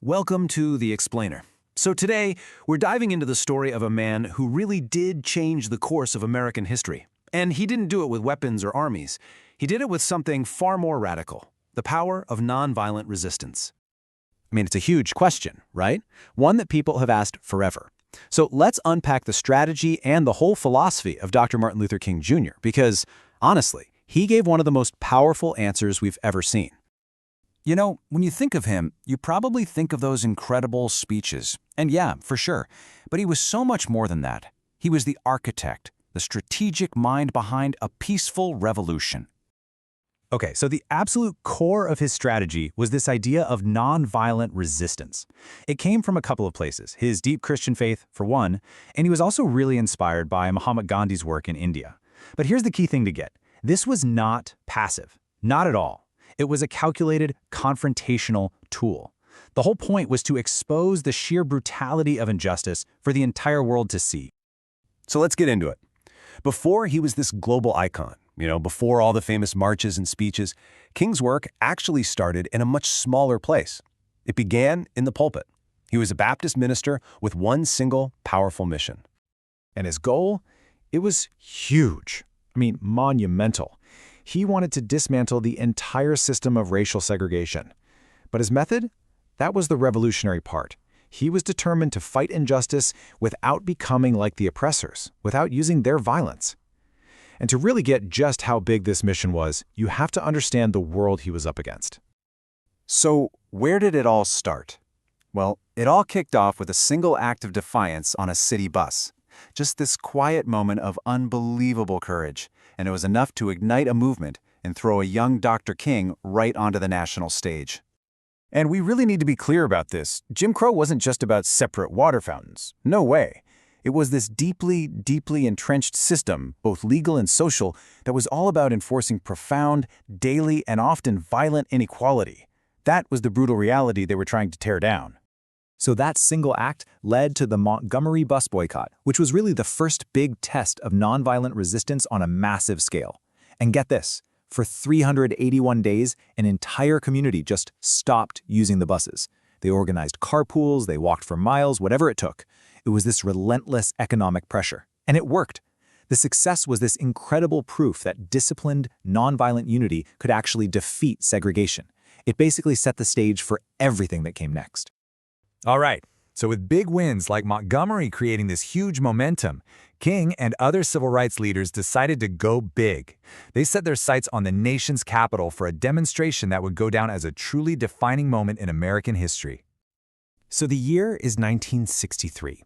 Welcome to The Explainer. So today, we're diving into the story of a man who really did change the course of American history. And he didn't do it with weapons or armies. He did it with something far more radical: the power of nonviolent resistance. I mean, it's a huge question, right? One that people have asked forever. So let's unpack the strategy and the whole philosophy of Dr. Martin Luther King Jr. because, honestly, he gave one of the most powerful answers we've ever seen. You know, when you think of him, you probably think of those incredible speeches. And yeah, for sure. But he was so much more than that. He was the architect, the strategic mind behind a peaceful revolution. Okay, so the absolute core of his strategy was this idea of nonviolent resistance. It came from a couple of places: his deep Christian faith, for one, and he was also really inspired by Mahatma Gandhi's work in India. But here's the key thing to get. This was not passive. Not at all. It was a calculated, confrontational tool. The whole point was to expose the sheer brutality of injustice for the entire world to see. So let's get into it. Before he was this global icon, before all the famous marches and speeches, King's work actually started in a much smaller place. It began in the pulpit. He was a Baptist minister with one single powerful mission. And his goal? It was huge. I mean, monumental. He wanted to dismantle the entire system of racial segregation. But his method? That was the revolutionary part. He was determined to fight injustice without becoming like the oppressors, without using their violence. And to really get just how big this mission was, you have to understand the world he was up against. So, where did it all start? Well, it all kicked off with a single act of defiance on a city bus. Just this quiet moment of unbelievable courage, and it was enough to ignite a movement and throw a young Dr. King right onto the national stage. And we really need to be clear about this. Jim Crow wasn't just about separate water fountains. No way. It was this deeply, deeply entrenched system, both legal and social, that was all about enforcing profound, daily, and often violent inequality. That was the brutal reality they were trying to tear down. So that single act led to the Montgomery Bus Boycott, which was really the first big test of nonviolent resistance on a massive scale. And get this, for 381 days, an entire community just stopped using the buses. They organized carpools, they walked for miles, whatever it took. It was this relentless economic pressure. And it worked. The success was this incredible proof that disciplined, nonviolent unity could actually defeat segregation. It basically set the stage for everything that came next. All right, so with big wins like Montgomery creating this huge momentum, King and other civil rights leaders decided to go big. They set their sights on the nation's capital for a demonstration that would go down as a truly defining moment in American history. So the year is 1963.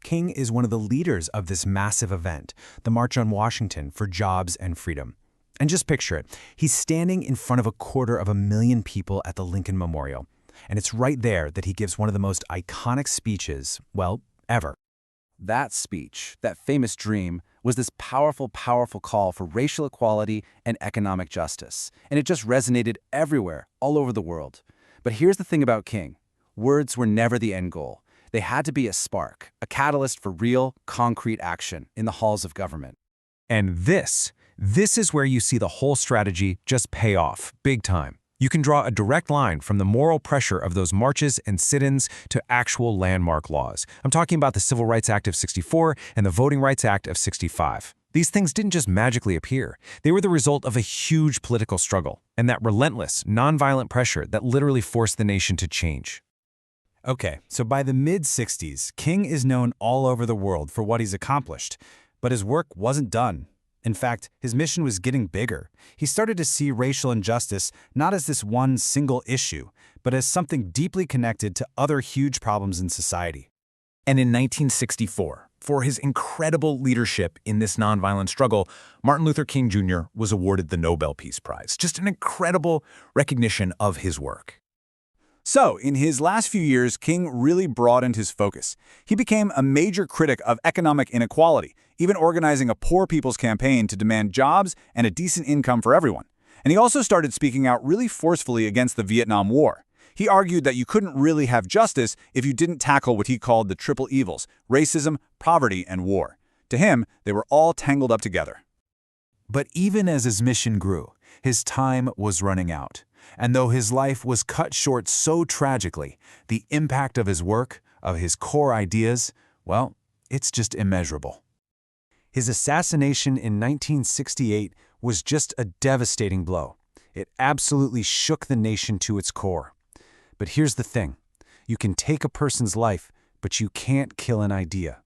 King is one of the leaders of this massive event, the March on Washington for Jobs and Freedom. And just picture it. He's standing in front of 250,000 people at the Lincoln Memorial. And it's right there that he gives one of the most iconic speeches, well, ever. That speech, that famous dream, was this powerful, powerful call for racial equality and economic justice. And it just resonated everywhere, all over the world. But here's the thing about King. Words were never the end goal. They had to be a spark, a catalyst for real, concrete action in the halls of government. And this is where you see the whole strategy just pay off, big time. You can draw a direct line from the moral pressure of those marches and sit-ins to actual landmark laws. I'm talking about the Civil Rights Act of '64 and the Voting Rights Act of '65. These things didn't just magically appear. They were the result of a huge political struggle and that relentless, nonviolent pressure that literally forced the nation to change. Okay, so by the mid-'60s, King is known all over the world for what he's accomplished, but his work wasn't done. In fact, his mission was getting bigger. He started to see racial injustice not as this one single issue, but as something deeply connected to other huge problems in society. And in 1964, for his incredible leadership in this nonviolent struggle, Martin Luther King Jr. was awarded the Nobel Peace Prize. Just an incredible recognition of his work. So, in his last few years, King really broadened his focus. He became a major critic of economic inequality, even organizing a poor people's campaign to demand jobs and a decent income for everyone. And he also started speaking out really forcefully against the Vietnam War. He argued that you couldn't really have justice if you didn't tackle what he called the triple evils: racism, poverty, and war. To him, they were all tangled up together. But even as his mission grew, his time was running out. And though his life was cut short so tragically, the impact of his work, of his core ideas, well, it's just immeasurable. His assassination in 1968 was just a devastating blow. It absolutely shook the nation to its core. But here's the thing. You can take a person's life, but you can't kill an idea.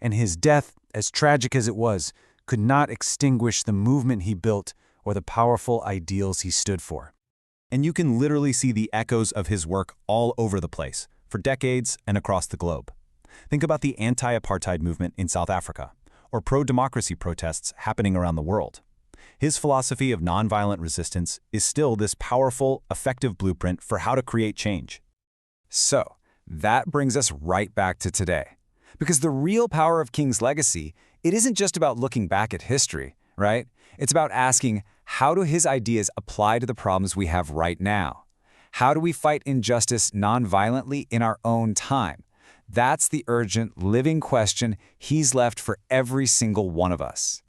And his death, as tragic as it was, could not extinguish the movement he built or the powerful ideals he stood for. And you can literally see the echoes of his work all over the place, for decades and across the globe. Think about the anti-apartheid movement in South Africa, or pro-democracy protests happening around the world. His philosophy of nonviolent resistance is still this powerful, effective blueprint for how to create change. So, that brings us right back to today. Because the real power of King's legacy, it isn't just about looking back at history, right? It's about asking, how do his ideas apply to the problems we have right now? How do we fight injustice nonviolently in our own time? That's the urgent, living question he's left for every single one of us.